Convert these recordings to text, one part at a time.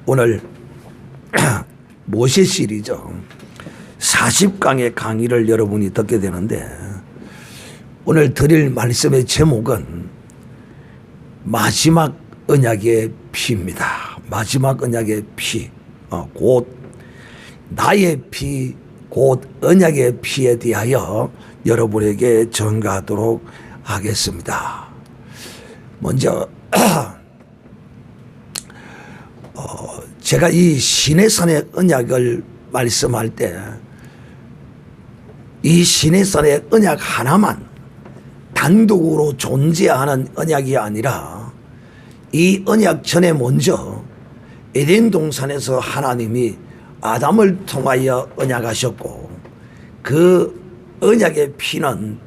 오늘 모세 시리즈 40강의 강의를 여러분이 듣게 되는데, 오늘 드릴 말씀의 제목은 마지막 언약의 피입니다. 마지막 언약의 피, 곧 나의 피, 곧 언약의 피에 대하여 여러분에게 전가하도록 하겠습니다. 먼저 제가 이 시내산의 언약을 말씀할 때 이 시내산의 언약 하나만 단독으로 존재하는 언약이 아니라 이 언약 전에 먼저 에덴 동산에서 하나님이 아담을 통하여 언약하셨고, 그 언약의 피는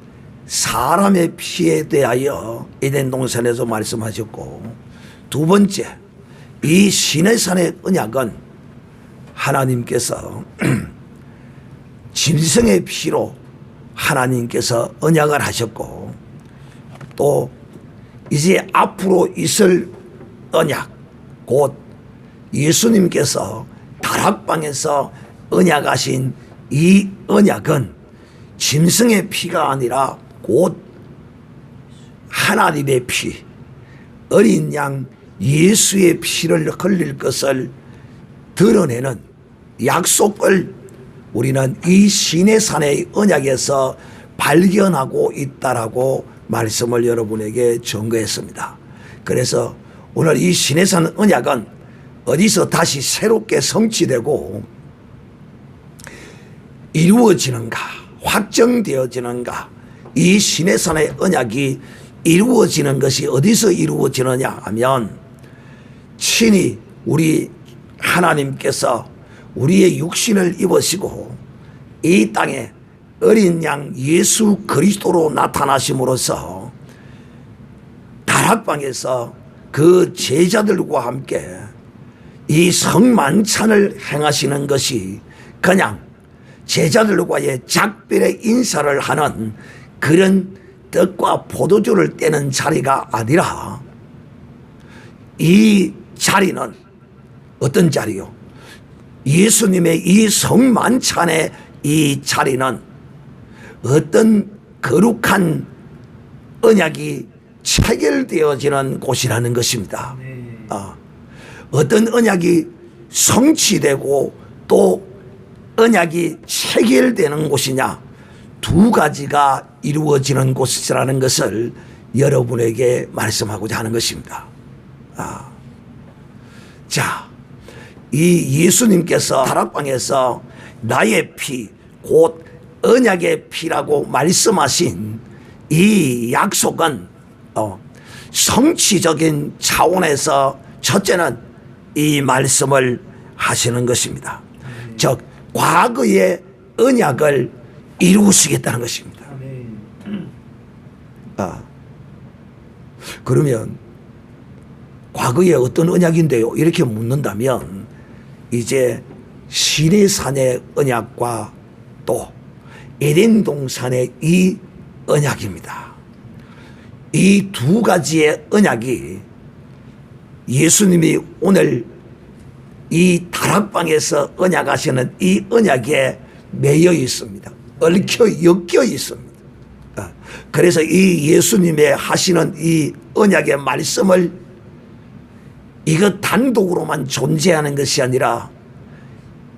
사람의 피에 대하여 에덴 동산에서 말씀하셨고, 두 번째 이 시내산의 언약은 하나님께서 짐승의 피로 하나님께서 언약을 하셨고, 또 이제 앞으로 있을 언약, 곧 예수님께서 다락방에서 언약하신 이 언약은 짐승의 피가 아니라 곧 하나님의 피, 어린 양 예수의 피를 흘릴 것을 드러내는 약속을 우리는 이 시내산의 언약에서 발견하고 있다라고 말씀을 여러분에게 전거했습니다. 그래서 오늘 이 시내산 언약은 어디서 다시 새롭게 성취되고 이루어지는가, 확정되어지는가, 이 시내산의 언약이 이루어지는 것이 어디서 이루어지느냐 하면, 친히 우리 하나님께서 우리의 육신을 입으시고 이 땅에 어린 양 예수 그리스도로 나타나심으로써 다락방에서 그 제자들과 함께 이 성만찬을 행하시는 것이 그냥 제자들과의 작별의 인사를 하는 그런 떡과 포도주를 떼는 자리가 아니라, 이 자리는 어떤 자리요? 예수님의 이 성만찬의 이 자리는 어떤 거룩한 언약이 체결되어지는 곳이라는 것입니다. 어떤 언약이 성취되고 또 언약이 체결되는 곳이냐, 두 가지가 이루어지는 곳이라는 것을 여러분에게 말씀하고자 하는 것입니다. 자, 이 예수님께서 다락방에서 나의 피, 곧 언약의 피라고 말씀하신 이 약속은 성취적인 차원에서 첫째는 이 말씀을 하시는 것입니다. 즉 과거의 언약을 이루시겠다는 것입니다. 그러면 과거에 어떤 언약인데요? 이렇게 묻는다면, 이제 시내산의 언약과 또 에덴 동산의 이 언약입니다. 이 두 가지의 언약이 예수님이 오늘 이 다락방에서 언약하시는 이 언약에 매여 있습니다. 엮여 있습니다. 그래서 이 예수님의 하시는 이 언약의 말씀을 이것 단독으로만 존재하는 것이 아니라,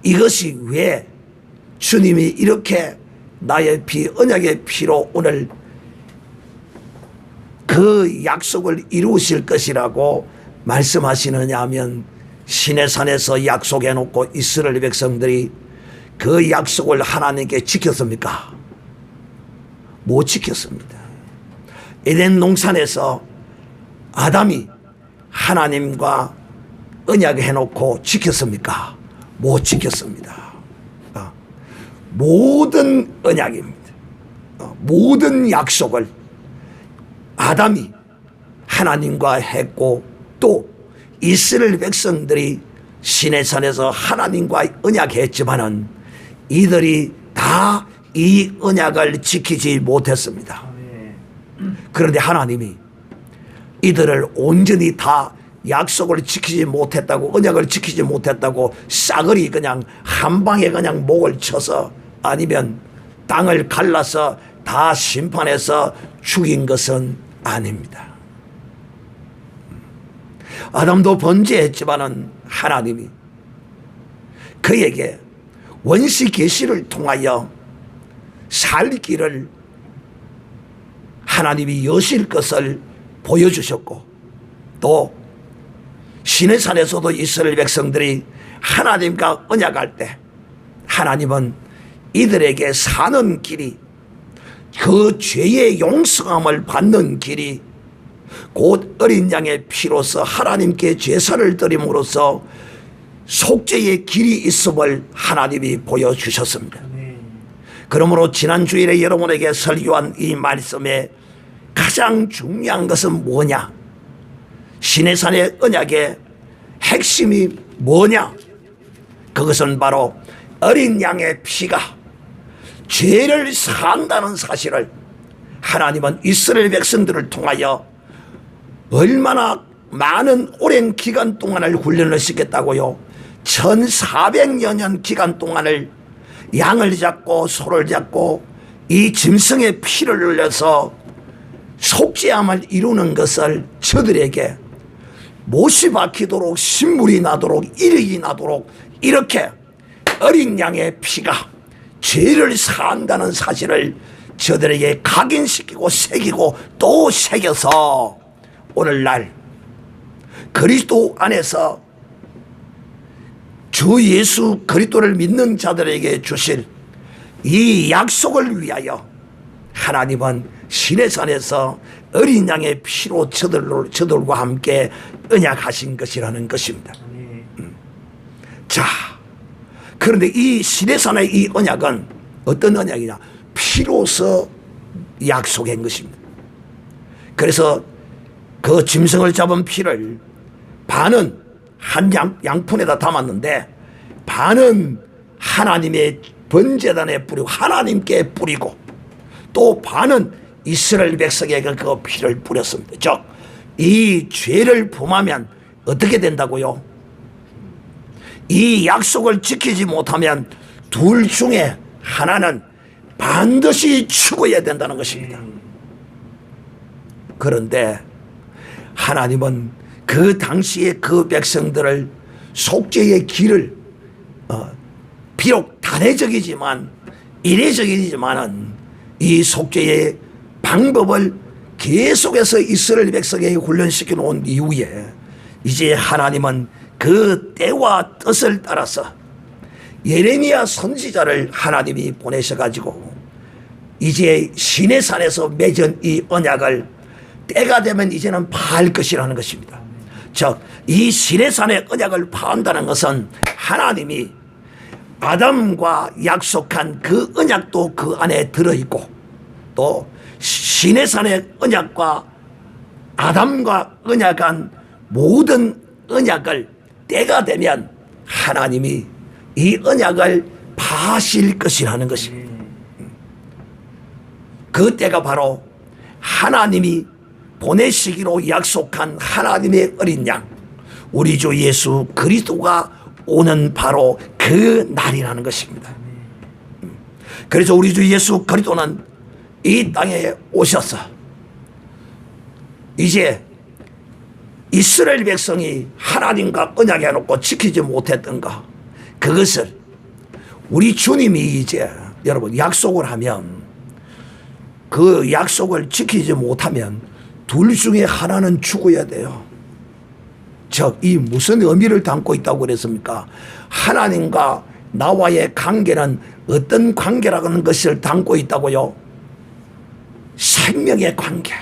이것이 왜 주님이 이렇게 나의 피, 언약의 피로 오늘 그 약속을 이루실 것이라고 말씀하시느냐 하면, 시내산에서 약속해 놓고 이스라엘 백성들이 그 약속을 하나님께 지켰습니까? 못 지켰습니다. 에덴 동산에서 아담이 하나님과 언약해 놓고 지켰습니까? 못 지켰습니다. 모든 언약입니다. 모든 약속을 아담이 하나님과 했고, 또 이스라엘 백성들이 시내산에서 하나님과 언약했지만은 이들이 다 이 언약을 지키지 못했습니다. 그런데 하나님이 이들을 온전히 다 약속을 지키지 못했다고, 언약을 지키지 못했다고 싸그리 그냥 한 방에 그냥 목을 쳐서, 아니면 땅을 갈라서 다 심판해서 죽인 것은 아닙니다. 아담도 번제했지만은 하나님이 그에게 원시 계시를 통하여 살 길을 하나님이 여실 것을 보여주셨고, 또 시내산에서도 이스라엘 백성들이 하나님과 언약할 때 하나님은 이들에게 사는 길이, 그 죄의 용서함을 받는 길이 곧 어린 양의 피로서 하나님께 제사를 드림으로써 속죄의 길이 있음을 하나님이 보여주셨습니다. 그러므로 지난 주일에 여러분에게 설교한 이 말씀에 가장 중요한 것은 뭐냐? 시내산의 언약의 핵심이 뭐냐? 그것은 바로 어린 양의 피가 죄를 사한다는 사실을 하나님은 이스라엘 백성들을 통하여 얼마나 많은 오랜 기간 동안을 훈련을 시켰다고요. 1400여 년 기간 동안을 양을 잡고 소를 잡고 이 짐승의 피를 흘려서 속죄함을 이루는 것을 저들에게 못이 박히도록, 신물이 나도록, 이력이 나도록 이렇게 어린 양의 피가 죄를 사한다는 사실을 저들에게 각인시키고 새기고 또 새겨서 오늘날 그리스도 안에서 주 예수 그리스도를 믿는 자들에게 주실 이 약속을 위하여 하나님은 시내산에서 어린 양의 피로 저들과 함께 언약하신 것이라는 것입니다. 자, 그런데 이 시내산의 이 언약은 어떤 언약이냐? 피로서 약속한 것입니다. 그래서 그 짐승을 잡은 피를 반은 한 양푼에다 담았는데 반은 하나님의 번제단에 뿌리고 하나님께 뿌리고 또 반은 이스라엘 백성에게 그 피를 뿌렸습니다. 즉, 이 죄를 범하면 어떻게 된다고요? 이 약속을 지키지 못하면 둘 중에 하나는 반드시 죽어야 된다는 것입니다. 그런데 하나님은 그 당시에 그 백성들을 속죄의 길을 비록 단회적이지만 이례적이지만은 이 속죄의 방법을 계속해서 이스라엘 백성에게 훈련시켜 놓은 이후에 이제 하나님은 그 때와 뜻을 따라서 예레미야 선지자를 하나님이 보내셔가지고 이제 시내산에서 맺은 이 언약을 때가 되면 이제는 파할 것이라는 것입니다. 즉, 이 시내산의 언약을 파한다는 것은 하나님이 아담과 약속한 그 언약도 그 안에 들어있고 또 시내산의 언약과 아담과 언약한 모든 언약을 때가 되면 하나님이 이 언약을 파하실 것이라는 것입니다. 그 때가 바로 하나님이 보내시기로 약속한 하나님의 어린 양 우리 주 예수 그리스도가 오는 바로 그 날이라는 것입니다. 그래서 우리 주 예수 그리스도는 이 땅에 오셔서 이제 이스라엘 백성이 하나님과 언약해 놓고 지키지 못했던 것, 그것을 우리 주님이 이제 여러분 약속을 하면 그 약속을 지키지 못하면 둘 중에 하나는 죽어야 돼요. 즉, 이 무슨 의미를 담고 있다고 그랬습니까? 하나님과 나와의 관계는 어떤 관계라고 하는 것을 담고 있다고요? 생명의 관계.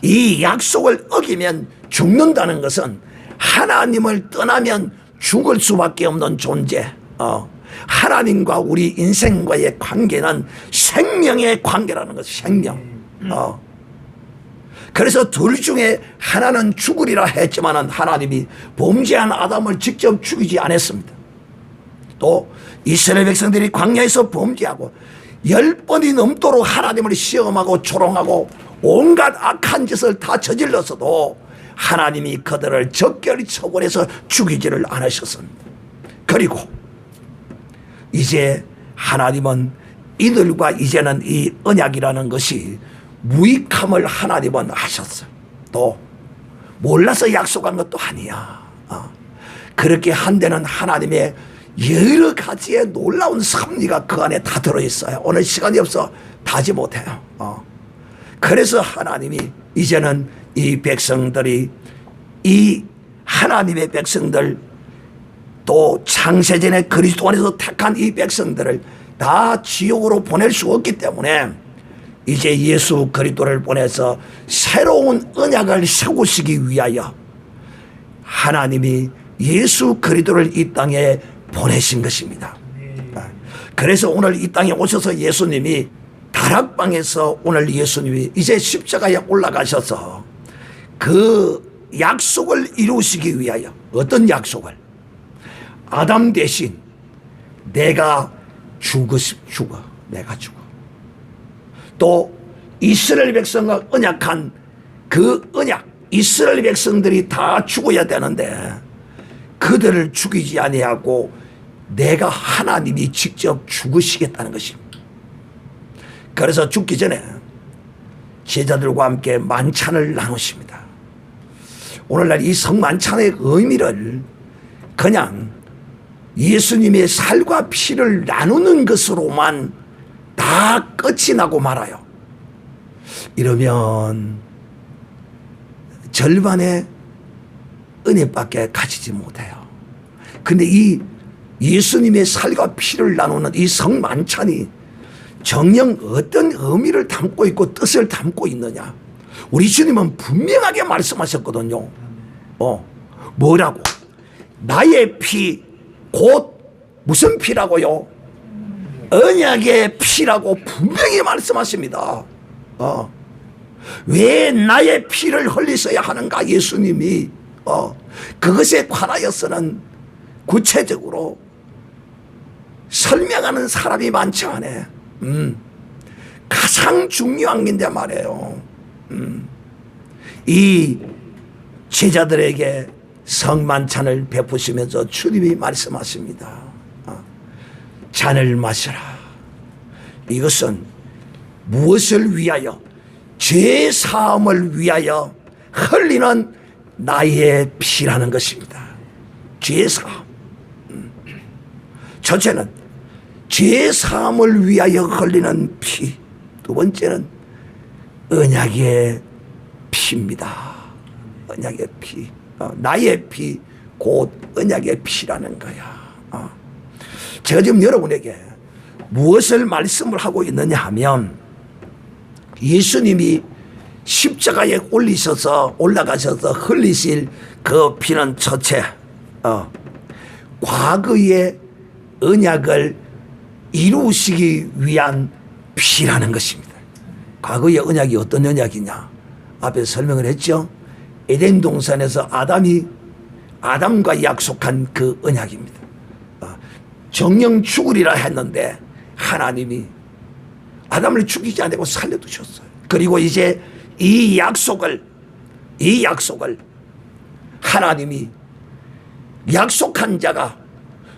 이 약속을 어기면 죽는다는 것은 하나님을 떠나면 죽을 수밖에 없는 존재. 하나님과 우리 인생과의 관계는 생명의 관계라는 것이 생명. 그래서 둘 중에 하나는 죽으리라 했지만은 하나님이 범죄한 아담을 직접 죽이지 않았습니다. 또 이스라엘 백성들이 광야에서 범죄하고 10번이 넘도록 하나님을 시험하고 조롱하고 온갖 악한 짓을 다 저질렀어도 하나님이 그들을 적결히 처벌해서 죽이지를 않으셨습니다. 그리고 이제 하나님은 이들과 이제는 이 언약이라는 것이 무익함을 하나님은 하셨어요. 또 몰라서 약속한 것도 아니야. 그렇게 한데는 하나님의 여러 가지의 놀라운 섭리가 그 안에 다 들어있어요. 오늘 시간이 없어 다 하지 못해요. 그래서 하나님이 이제는 이 백성들이, 이 하나님의 백성들, 또 창세전에 그리스도 안에서 택한 이 백성들을 다 지옥으로 보낼 수 없기 때문에 이제 예수 그리스도를 보내서 새로운 언약을 세우시기 위하여 하나님이 예수 그리스도를 이 땅에 보내신 것입니다. 그래서 오늘 이 땅에 오셔서 예수님이 다락방에서 오늘 예수님이 이제 십자가에 올라가셔서 그 약속을 이루시기 위하여, 어떤 약속을? 아담 대신 내가 죽어. 내가 죽어. 또 이스라엘 백성과 언약한 그 언약, 이스라엘 백성들이 다 죽어야 되는데 그들을 죽이지 아니하고 내가 하나님이 직접 죽으시겠다는 것입니다. 그래서 죽기 전에 제자들과 함께 만찬을 나누십니다. 오늘날 이 성만찬의 의미를 그냥 예수님의 살과 피를 나누는 것으로만 다 끝이 나고 말아요. 이러면 절반의 은혜밖에 가지지 못해요. 근데 이 예수님의 살과 피를 나누는 이 성만찬이 정녕 어떤 의미를 담고 있고 뜻을 담고 있느냐? 우리 주님은 분명하게 말씀하셨거든요. 뭐라고? 나의 피, 곧 무슨 피라고요? 언약의 피라고 분명히 말씀하십니다. 왜 나의 피를 흘리셔야 하는가? 예수님이 그것에 관하여서는 구체적으로 설명하는 사람이 많지 않아요. 가장 중요한 건데 말이에요. 이 제자들에게 성만찬을 베푸시면서 주님이 말씀하십니다. 잔을 마시라. 이것은 무엇을 위하여? 죄 사함을 위하여 흘리는 나의 피라는 것입니다. 죄 사함. 첫째는 죄 사함을 위하여 흘리는 피. 두 번째는 언약의 피입니다. 언약의 피. 나의 피, 곧 언약의 피라는 거야. 제가 지금 여러분에게 무엇을 말씀을 하고 있느냐 하면 예수님이 십자가에 올라가셔서 흘리실 그 피는 첫째, 과거의 언약을 이루시기 위한 피라는 것입니다. 과거의 언약이 어떤 언약이냐? 앞에 설명을 했죠. 에덴 동산에서 아담과 약속한 그 언약입니다. 정령 죽으리라 했는데 하나님이 아담을 죽이지 않고 살려두셨어요. 그리고 이제 이 약속을 하나님이 약속한 자가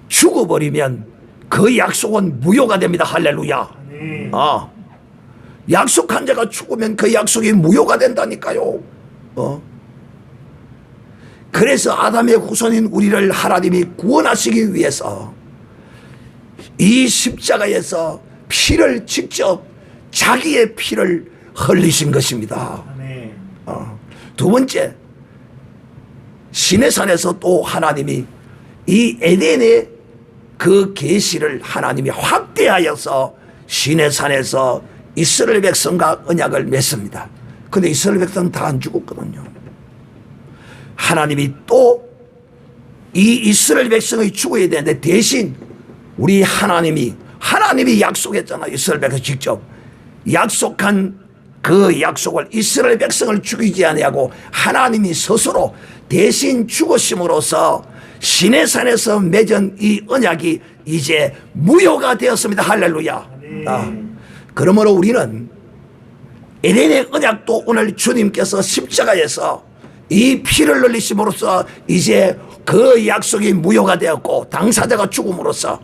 죽어버리면 그 약속은 무효가 됩니다. 할렐루야. 약속한 자가 죽으면 그 약속이 무효가 된다니까요. 그래서 아담의 후손인 우리를 하나님이 구원하시기 위해서 이 십자가에서 피를 직접 자기의 피를 흘리신 것입니다. 두 번째, 시내산에서 또 하나님이 이 에덴의 그 계시를 하나님이 확대하여서 시내산에서 이스라엘 백성과 언약을 맺습니다. 근데 이스라엘 백성은 다 안 죽었거든요. 하나님이 또 이 이스라엘 백성이 죽어야 되는데 대신 우리 하나님이 약속했잖아요. 이스라엘 백성 직접 약속한 그 약속을 이스라엘 백성을 죽이지 아니하고 하나님이 스스로 대신 죽으심으로써 시내산에서 맺은 이 언약이 이제 무효가 되었습니다. 할렐루야. 그러므로 우리는 에덴의 언약도 오늘 주님께서 십자가에서 이 피를 흘리심으로써 이제 그 약속이 무효가 되었고 당사자가 죽음으로써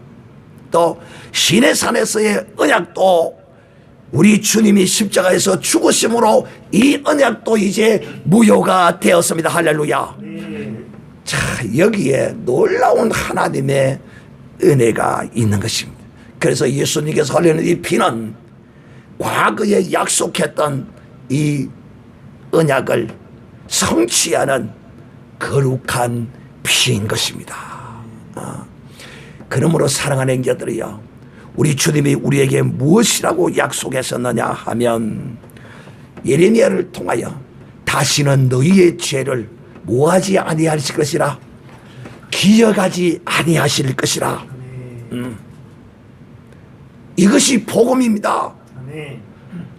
또 시내산에서의 언약도 우리 주님이 십자가에서 죽으심으로 이 언약도 이제 무효가 되었습니다. 할렐루야. 자, 여기에 놀라운 하나님의 은혜가 있는 것입니다. 그래서 예수님께서 흘리는 이 피는 과거에 약속했던 이 언약을 성취하는 거룩한 피인 것입니다. 그러므로 사랑하는 형제들이여, 우리 주님이 우리에게 무엇이라고 약속했었느냐 하면 예레미야를 통하여 다시는 너희의 죄를 뭐하지 아니하실 것이라, 기억하지 아니하실 것이라. 이것이 복음입니다.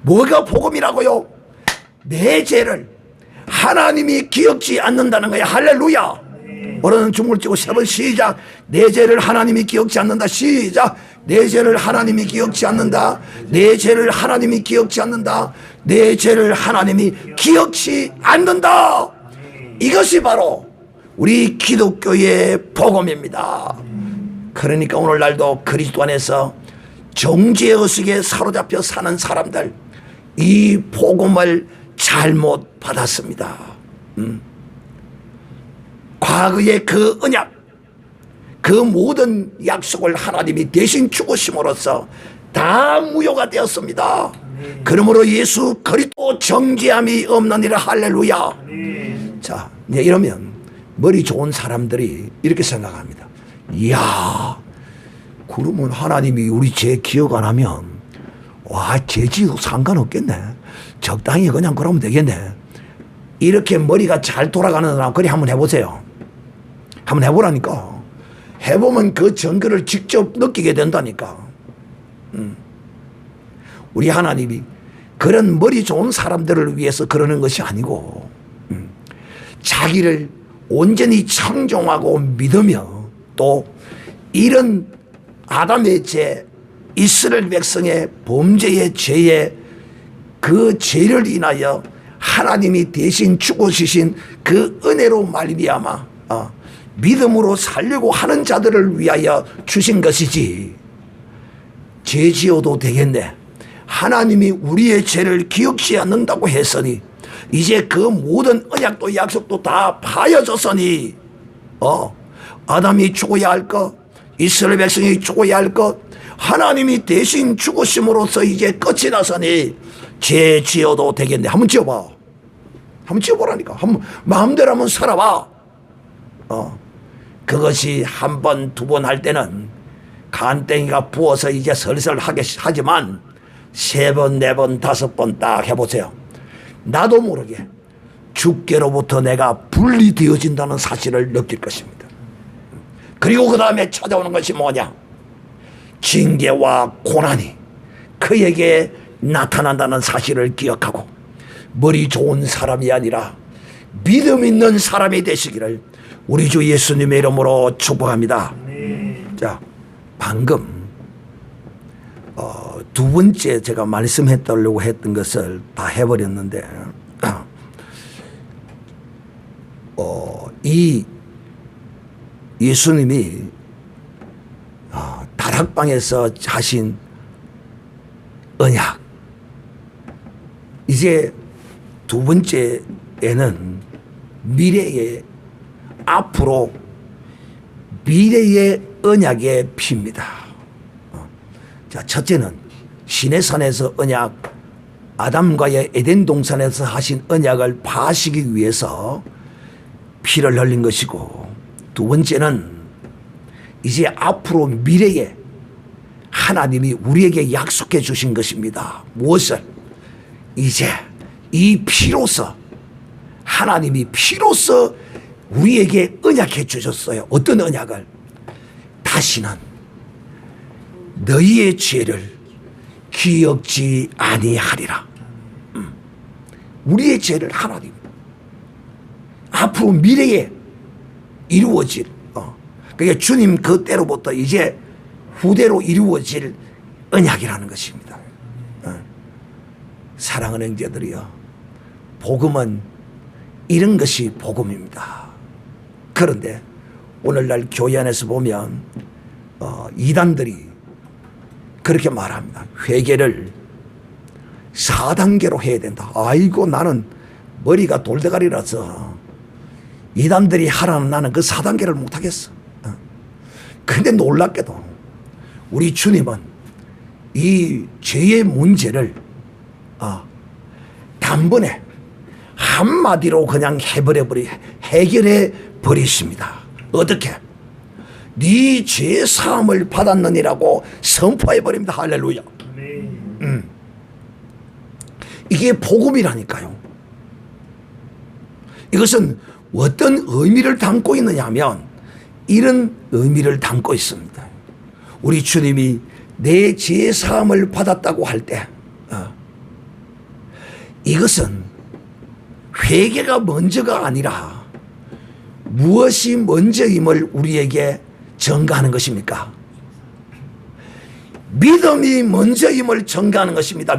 뭐가 복음이라고요? 내 죄를 하나님이 기억지 않는다는 거야. 할렐루야. 오늘은 춤을 치고 세 번 시작. 내 죄를 하나님이 기억지 않는다. 시작. 내 죄를 하나님이 기억지 않는다. 내 죄를 하나님이 기억지 않는다. 내 죄를 하나님이 기억지 않는다. 이것이 바로 우리 기독교의 복음입니다. 그러니까 오늘날도 그리스도 안에서 정죄의 의식에 사로잡혀 사는 사람들, 이 복음을 잘못 받았습니다. 과거의 그 언약, 그 모든 약속을 하나님이 대신 죽으심으로써 다 무효가 되었습니다. 그러므로 예수 그리스도 정죄함이 없느니라. 할렐루야. 자, 이제 이러면 머리 좋은 사람들이 이렇게 생각합니다. 이야, 그러면 하나님이 우리 죄 기억 안 하면 와, 죄지도 상관없겠네. 적당히 그냥 그러면 되겠네. 이렇게 머리가 잘 돌아가는 사람 그리 한번 해보세요. 한번 해보라니까. 해보면 그 증거를 직접 느끼게 된다니까. 우리 하나님이 그런 머리 좋은 사람들을 위해서 그러는 것이 아니고 자기를 온전히 청종하고 믿으며 또 이런 아담의 죄, 이스라엘 백성의 범죄의 죄에 그 죄를 인하여 하나님이 대신 죽으시신 그 은혜로 말미암아 믿음으로 살려고 하는 자들을 위하여 주신 것이지, 죄 지어도 되겠네, 하나님이 우리의 죄를 기억지 않는다고 했으니 이제 그 모든 언약도 약속도 다 파여졌으니 아담이 죽어야 할 것, 이스라엘 백성이 죽어야 할 것, 하나님이 대신 죽으심으로써 이제 끝이 나서니 죄 지어도 되겠네. 한번 지어봐. 한번 지어보라니까. 한번 마음대로 한번 살아봐. 그것이 한 번, 두 번 할 때는 간땡이가 부어서 이제 슬슬 하지만 세 번, 네 번, 다섯 번 딱 해보세요. 나도 모르게 주께로부터 내가 분리되어진다는 사실을 느낄 것입니다. 그리고 그 다음에 찾아오는 것이 뭐냐? 징계와 고난이 그에게 나타난다는 사실을 기억하고 머리 좋은 사람이 아니라 믿음 있는 사람이 되시기를 우리 주 예수님의 이름으로 축복합니다. 자, 방금 두 번째 제가 말씀해드리려고 했던 것을 다 해버렸는데 이 예수님이 다락방에서 하신 언약, 이제 두 번째에는 미래의, 앞으로 미래의 언약의 피입니다. 자, 첫째는 시내산에서 언약, 아담과의 에덴 동산에서 하신 언약을 파하시기 위해서 피를 흘린 것이고, 두 번째는 이제 앞으로 미래에 하나님이 우리에게 약속해 주신 것입니다. 무엇을? 이제 이 피로서, 하나님이 피로서 우리에게 언약해 주셨어요. 어떤 언약을? 다시는 너희의 죄를 기억지 아니하리라. 우리의 죄를 하나님 앞으로 미래에 이루어질, 그게 주님 그때로부터 이제 후대로 이루어질 언약이라는 것입니다. 사랑하는 형제들이여, 복음은 이런 것이 복음입니다. 그런데 오늘날 교회 안에서 보면 이단들이 그렇게 말합니다. 회개를 4단계로 해야 된다. 아이고, 나는 머리가 돌대가리라서 이단들이 하라는 나는 그 4단계를 못하겠어. 근데 놀랍게도 우리 주님은 이 죄의 문제를 단번에 한마디로 그냥 해결해 버리십니다. 어떻게? 네 죄 사함을 받았느니라고 선포해 버립니다. 할렐루야. 이게 복음이라니까요. 이것은 어떤 의미를 담고 있느냐 하면 이런 의미를 담고 있습니다. 우리 주님이 내 죄 사함을 받았다고 할 때 이것은 회개가 먼저가 아니라 무엇이 먼저임을 우리에게 전가하는 것입니까? 믿음이 먼저임을 전가하는 것입니다.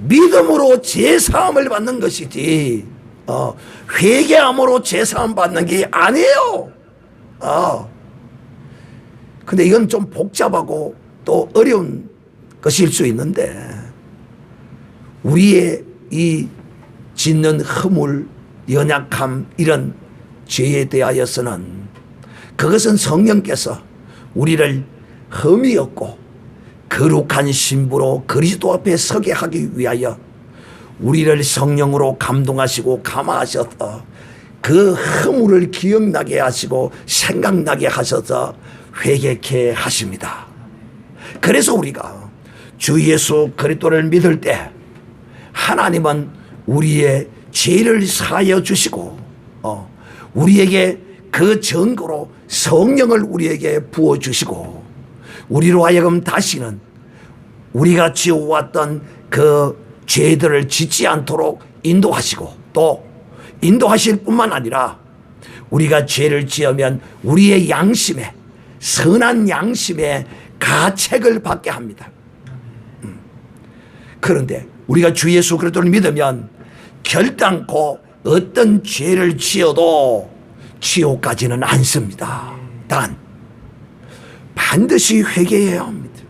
믿음으로 제사함을 받는 것이지 회개함으로 제사함 받는 게 아니에요. 근데 이건 좀 복잡하고 또 어려운 것일 수 있는데 우리의 이 짓는 허물, 연약함 이런 죄에 대하여서는 그것은 성령께서 우리를 흠이 없고 거룩한 신부로 그리스도 앞에 서게 하기 위하여 우리를 성령으로 감동하시고 감화하셔서 그 허물을 기억나게 하시고 생각나게 하셔서 회개케 하십니다. 그래서 우리가 주 예수 그리스도를 믿을 때 하나님은 우리의 죄를 사하여 주시고 우리에게 그 증거로 성령을 우리에게 부어주시고 우리로 하여금 다시는 우리가 지어왔던 그 죄들을 짓지 않도록 인도하시고 또 인도하실 뿐만 아니라 우리가 죄를 지으면 우리의 양심에 선한 양심에 가책을 받게 합니다. 그런데 우리가 주 예수 그리스도를 믿으면 결단코 어떤 죄를 지어도 지옥 가지는 않습니다. 단 반드시 회개해야 합니다.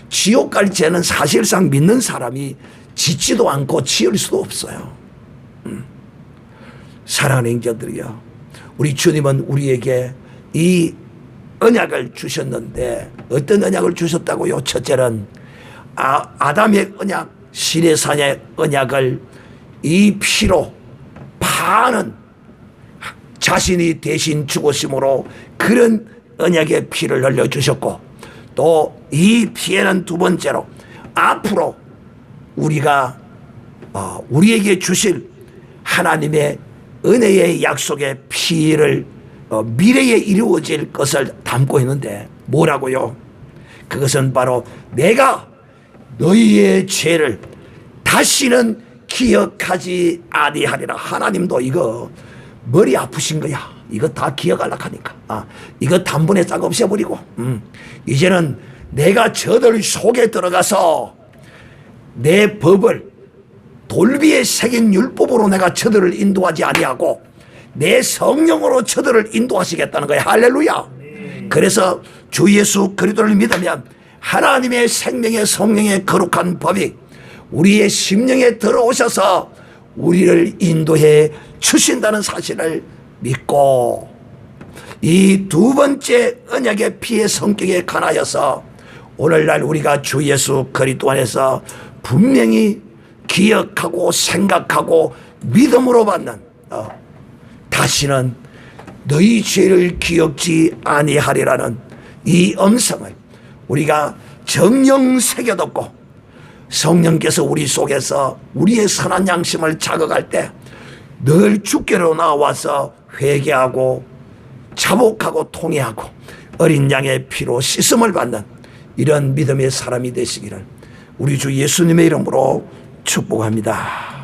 지옥 갈 죄는 사실상 믿는 사람이 짓지도 않고 지을 수도 없어요. 사랑하는 형제들이여, 우리 주님은 우리에게 이 언약을 주셨는데 어떤 언약을 주셨다고요? 첫째는 아담의 언약, 시내산의 언약을 이 피로 파는 자신이 대신 죽으심으로 그런 언약의 피를 흘려주셨고 또 이 피에는 두 번째로 앞으로 우리가 우리에게 주실 하나님의 은혜의 약속의 피를 미래에 이루어질 것을 담고 있는데 뭐라고요? 그것은 바로 내가 너희의 죄를 다시는 기억하지 아니하리라. 하나님도 이거 머리 아프신 거야. 이거 다 기억하려고 하니까 이거 단번에 싹 없애버리고 이제는 내가 저들 속에 들어가서 내 법을 돌비에 새긴 율법으로 내가 저들을 인도하지 아니하고 내 성령으로 저들을 인도하시겠다는 거야. 할렐루야. 그래서 주 예수 그리스도를 믿으면 하나님의 생명의 성령의 거룩한 법이 우리의 심령에 들어오셔서 우리를 인도해 주신다는 사실을 믿고 이 두 번째 언약의 피의 성격에 관하여서 오늘날 우리가 주 예수 그리스도 안에서 분명히 기억하고 생각하고 믿음으로 받는 다시는 너희 죄를 기억지 아니하리라는 이 음성을 우리가 정령 새겨듣고 성령께서 우리 속에서 우리의 선한 양심을 자극할 때 늘 주께로 나와서 회개하고 자복하고 통회하고 어린 양의 피로 씻음을 받는 이런 믿음의 사람이 되시기를 우리 주 예수님의 이름으로 축복합니다.